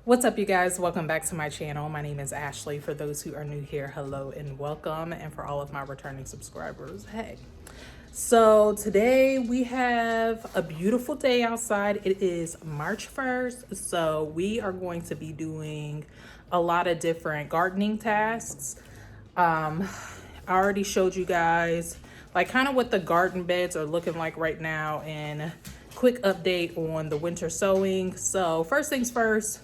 What's up, you guys? Welcome back to my channel. My name is Ashley. For those who are new here, hello and welcome. And for all of my returning subscribers, hey. So today we have a beautiful day outside. It is March 1st. So we are going to be doing a lot of different gardening tasks. I already showed you guys like kind of what the garden beds are looking like right now, and quick update on the winter sowing. So first things first,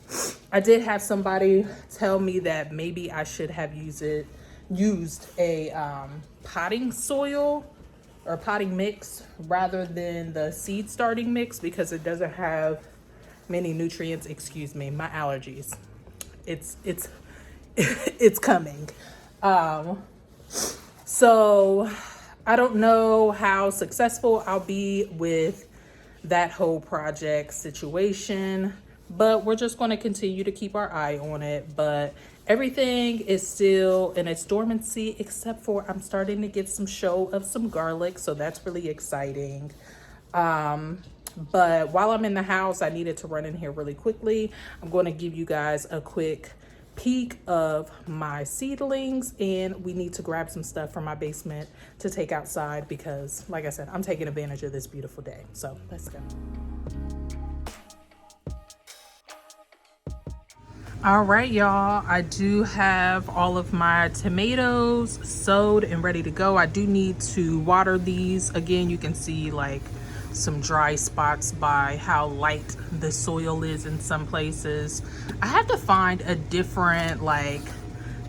I did have somebody tell me that maybe I should have used a potting soil or potting mix rather than the seed starting mix because it doesn't have many nutrients. Excuse me, my allergies. It's it's coming. So I don't know how successful I'll be with that whole project situation, but we're just going to continue to keep our eye on it. But everything is still in its dormancy, except for I'm starting to get some show of some garlic, so that's really exciting. But while I'm in the house, I needed to run in here really quickly. I'm going to give you guys a quick peek of my seedlings, and we need to grab some stuff from my basement to take outside because, like I said, I'm taking advantage of this beautiful day. So let's go. All right, y'all, I do have all of my tomatoes sowed and ready to go. I do need to water these. Again, you can see like some dry spots by how light the soil is in some places. I have to find a different like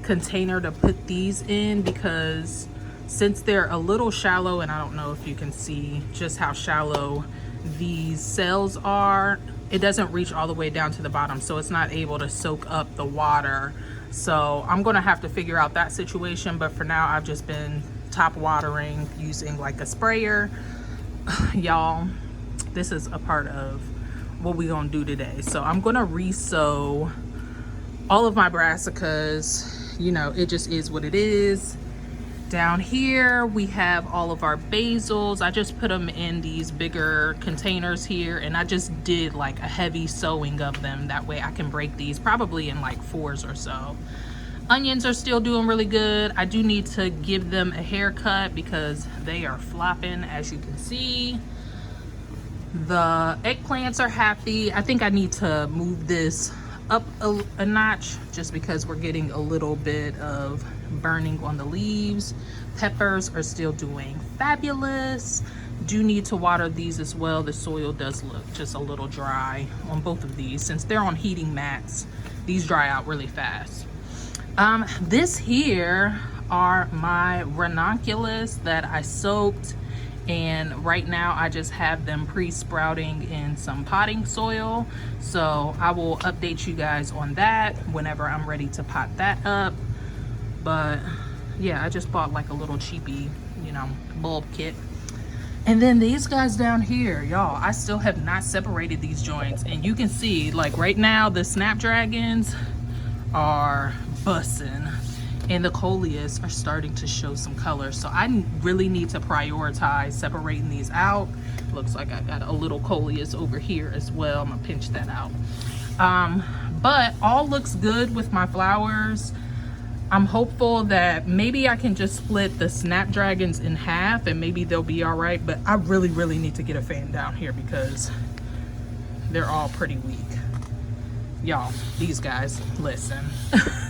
container to put these in because since they're a little shallow, and I don't know if you can see just how shallow these cells are, it doesn't reach all the way down to the bottom, so it's not able to soak up the water. So I'm gonna have to figure out that situation, but for now I've just been top watering using like a sprayer. Y'all, this is a part of what we gonna do today. So I'm gonna re-sow all of my brassicas. You know, it just is what it is. Down here we have all of our basils. I just put them in these bigger containers here, and I just did like a heavy sowing of them. That way I can break these probably in like 4s or so. Onions are still doing really good. I do need to give them a haircut because they are flopping, as you can see. The eggplants are happy. I think I need to move this up a notch just because we're getting a little bit of burning on the leaves. Peppers are still doing fabulous. Do need to water these as well. The soil does look just a little dry on both of these. Since they're on heating mats, these dry out really fast. This here are my ranunculus that I soaked, and right now I just have them pre-sprouting in some potting soil. So I will update you guys on that whenever I'm ready to pot that up. But yeah, I just bought like a little cheapy, you know, bulb kit. And then these guys down here, y'all, I still have not separated these joints, and you can see like right now the snapdragons are bussing and the coleus are starting to show some color. So I really need to prioritize separating these out. Looks like I got a little coleus over here as well. I'm gonna pinch that out. But all looks good with my flowers. I'm hopeful that maybe I can just split the snapdragons in half and maybe they'll be all right. But I really need to get a fan down here because they're all pretty weak. Y'all, these guys, listen.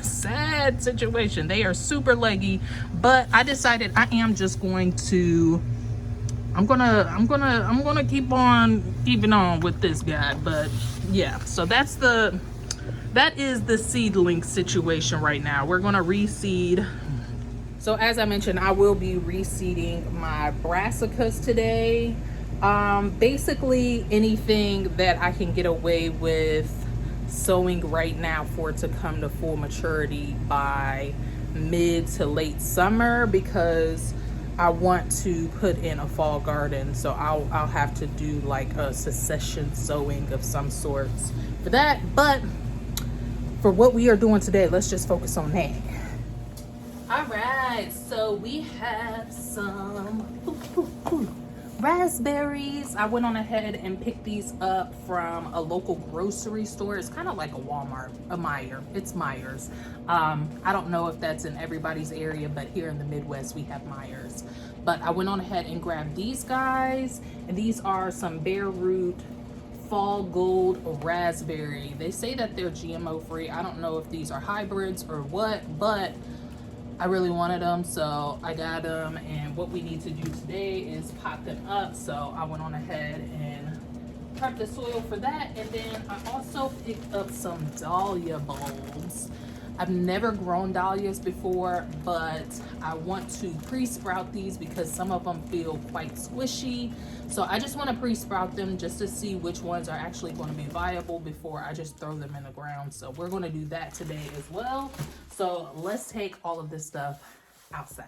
Sad situation. They are super leggy, but I decided I am just going to I'm gonna keep on keeping on with this guy. But yeah, so that is the seedling situation right now. We're gonna reseed. So as I mentioned, I will be reseeding my brassicas today. Basically anything that I can get away with sowing right now for it to come to full maturity by mid to late summer, because I want to put in a fall garden. So I'll have to do like a succession sowing of some sorts for that. But for what we are doing today, let's just focus on that. All right, so we have some Raspberries. I went on ahead and picked these up from a local grocery store. It's kind of like a Walmart, a Meijer. It's Meijers. I don't know if that's in everybody's area, but here in the Midwest we have Meijers. But I went on ahead and grabbed these guys, and these are some bare root fall gold raspberry. They say that they're GMO free. I don't know if these are hybrids or what, but I really wanted them, so I got them. And what we need to do today is pot them up. So I went on ahead and prep the soil for that. And then I also picked up some dahlia bulbs. I've never grown dahlias before, but I want to pre-sprout these because some of them feel quite squishy. So I just want to pre-sprout them just to see which ones are actually going to be viable before I just throw them in the ground. So we're going to do that today as well. So let's take all of this stuff outside.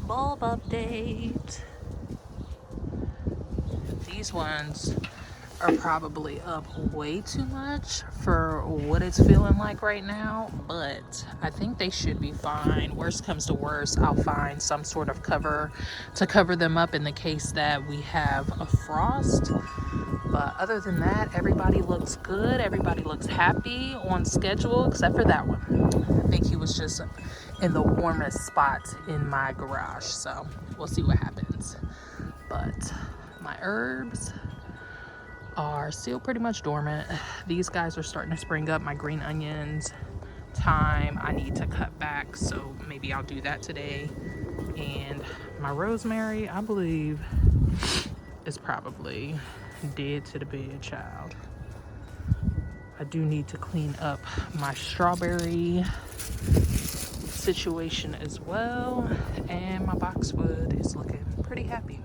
Bulb update. These ones are probably up way too much for what it's feeling like right now, but I think they should be fine. Worst comes to worst, I'll find some sort of cover to cover them up in the case that we have a frost. But other than that, everybody looks good. Everybody looks happy, on schedule, except for that one. I think he was just in the warmest spot in my garage, so we'll see what happens. But my herbs are still pretty much dormant. These guys are starting to spring up. My green onions, thyme, I need to cut back, so maybe I'll do that today. And my rosemary, I believe, is probably dead to the bed, child. I do need to clean up my strawberry situation as well, and my boxwood is looking pretty happy.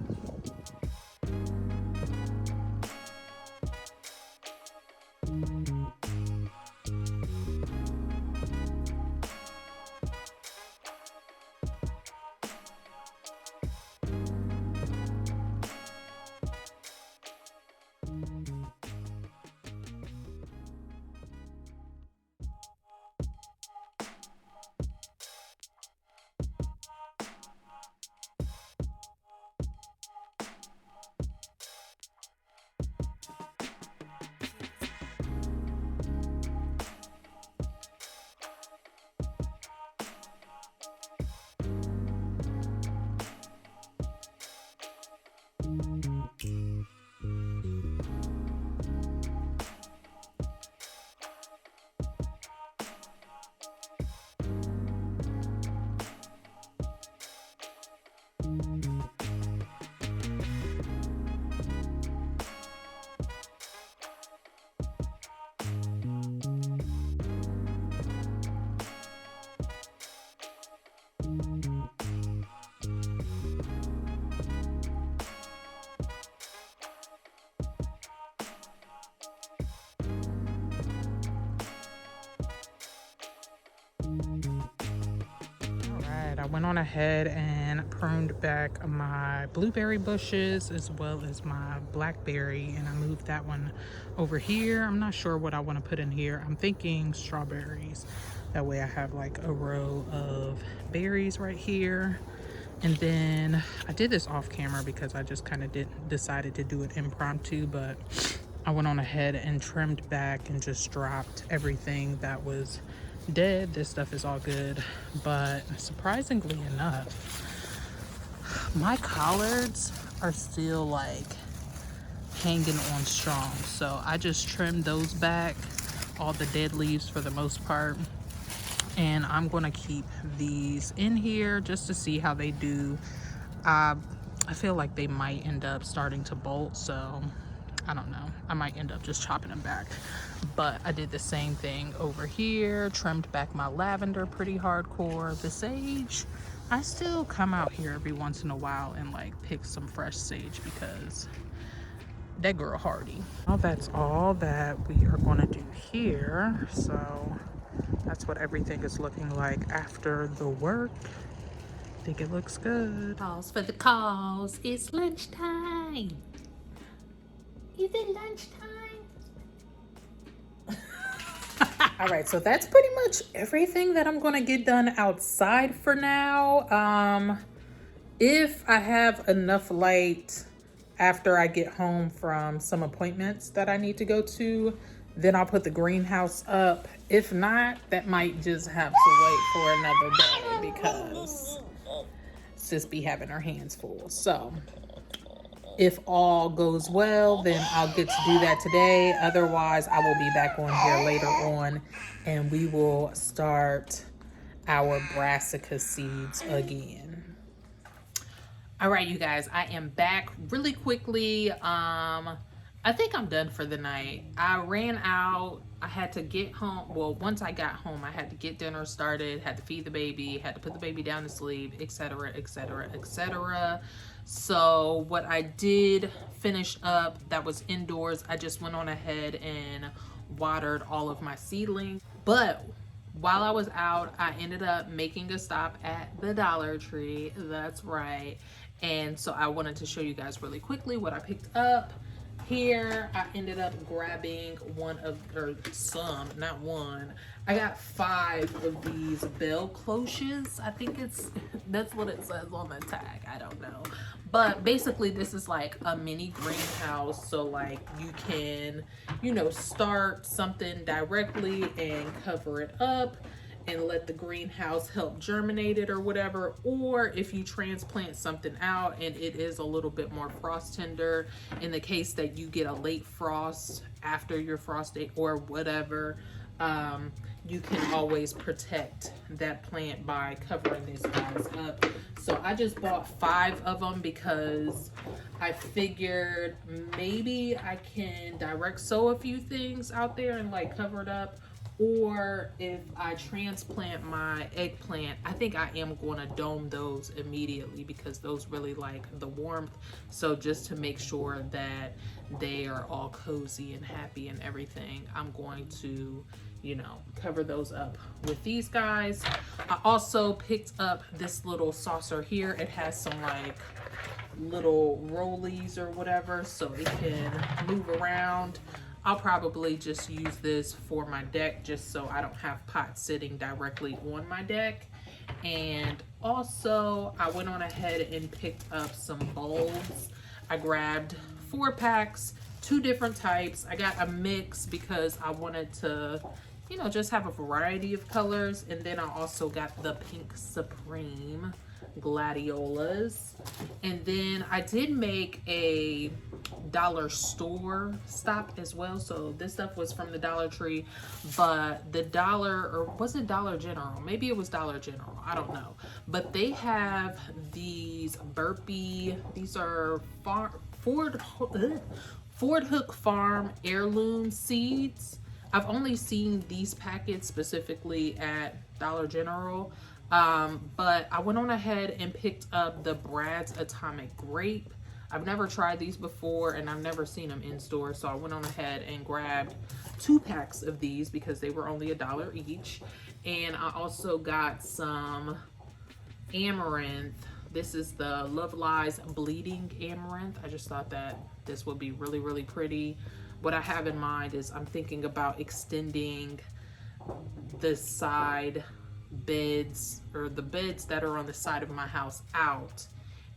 I went on ahead and pruned back my blueberry bushes as well as my blackberry, and I moved that one over here. I'm not sure what I want to put in here. I'm thinking strawberries. That way I have like a row of berries right here. And then I did this off camera because I just kind of decided to do it impromptu, but I went on ahead and trimmed back and just dropped everything that was dead. This stuff is all good, but surprisingly enough, my collards are still like hanging on strong. So I just trimmed those back, all the dead leaves for the most part. And I'm gonna keep these in here just to see how they do. I feel like they might end up starting to bolt, so I don't know. I might end up just chopping them back. But I did the same thing over here, trimmed back my lavender pretty hardcore. The sage, I still come out here every once in a while and like pick some fresh sage because that girl hardy. Well, that's all that we are gonna do here. So that's what everything is looking like after the work. I think it looks good. Pause for the cause. It's lunchtime. Is it lunchtime? All right, so that's pretty much everything that I'm gonna get done outside for now. If I have enough light after I get home from some appointments that I need to go to, then I'll put the greenhouse up. If not, that might just have to wait for another day because sis be having her hands full. So if all goes well, then I'll get to do that today. Otherwise, I will be back on here later on and we will start our brassica seeds again. All right, you guys, I am back really quickly. I think I'm done for the night. I ran out. I had to get home. Well, once I got home, I had to get dinner started, had to feed the baby, had to put the baby down to sleep, etc., etc., etc. So what I did finish up, that was indoors, I just went on ahead and watered all of my seedlings. But while I was out, I ended up making a stop at the Dollar Tree. That's right. And so I wanted to show you guys really quickly what I picked up. Here, I ended up grabbing not one. I got 5 of these bell cloches. I think that's what it says on the tag. I don't know. But basically, this is like a mini greenhouse. So like you can, start something directly and cover it up and let the greenhouse help germinate it or whatever. Or if you transplant something out and it is a little bit more frost tender, in the case that you get a late frost after your frost date or whatever, you can always protect that plant by covering these guys up. So I just bought 5 of them because I figured maybe I can direct sow a few things out there and like cover it up. Or if I transplant my eggplant, I think I am going to dome those immediately because those really like the warmth. So just to make sure that they are all cozy and happy and everything, I'm going to, cover those up with these guys. I also picked up this little saucer here. It has some like little rollies or whatever so it can move around. I'll probably just use this for my deck just so I don't have pots sitting directly on my deck. And also I went on ahead and picked up some bulbs. I grabbed 4 packs, 2 different types. I got a mix because I wanted to, just have a variety of colors. And then I also got the Pink Supreme gladiolas. And then I did make a dollar store stock as well. So this stuff was from the Dollar Tree, but was it Dollar General? Maybe it was Dollar General. I don't know. But they have these these are Ford Hook Farm heirloom seeds. I've only seen these packets specifically at Dollar General. But I went on ahead and picked up the Brad's Atomic Grape. I've never tried these before and I've never seen them in store. So I went on ahead and grabbed 2 packs of these because they were only $1 each. And I also got some amaranth. This is the Love Lies Bleeding Amaranth. I just thought that this would be really, really pretty. What I have in mind is I'm thinking about extending the side beds, or the beds that are on the side of my house, out,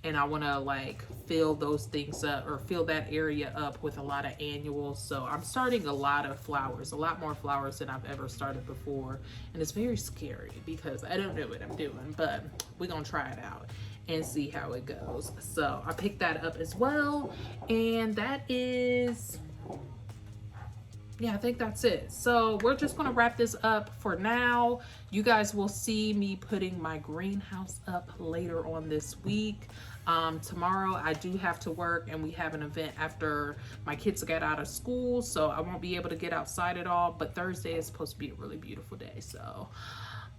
and I want to like fill those things up, or fill that area up with a lot of annuals. So I'm starting a lot of flowers, a lot more flowers than I've ever started before, and it's very scary because I don't know what I'm doing, but we're gonna try it out and see how it goes. So I picked that up as well, and that is, yeah, I think that's it. So we're just gonna wrap this up for now. You guys will see me putting my greenhouse up later on this week. Tomorrow I do have to work, and we have an event after my kids get out of school, so I won't be able to get outside at all, but Thursday is supposed to be a really beautiful day, so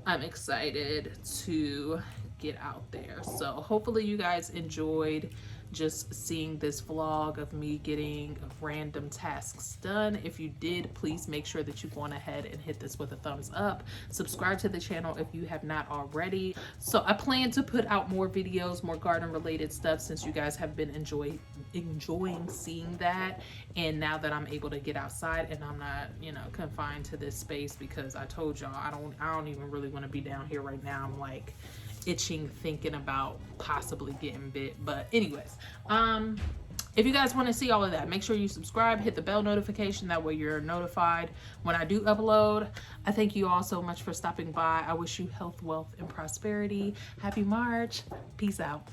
I'm excited to get out there. So hopefully you guys enjoyed just seeing this vlog of me getting random tasks done. If you did, please make sure that you go on ahead and hit this with a thumbs up. Subscribe to the channel if you have not already. So I plan to put out more videos, more garden related stuff, since you guys have been enjoying seeing that. And now that I'm able to get outside and I'm not, you know, confined to this space, because I told y'all I don't even really want to be down here right now. I'm like itching thinking about possibly getting bit. But anyways, if you guys want to see all of that, make sure you subscribe, hit the bell notification, that way you're notified when I do upload. I thank you all so much for stopping by. I wish you health, wealth, and prosperity. Happy March. Peace out.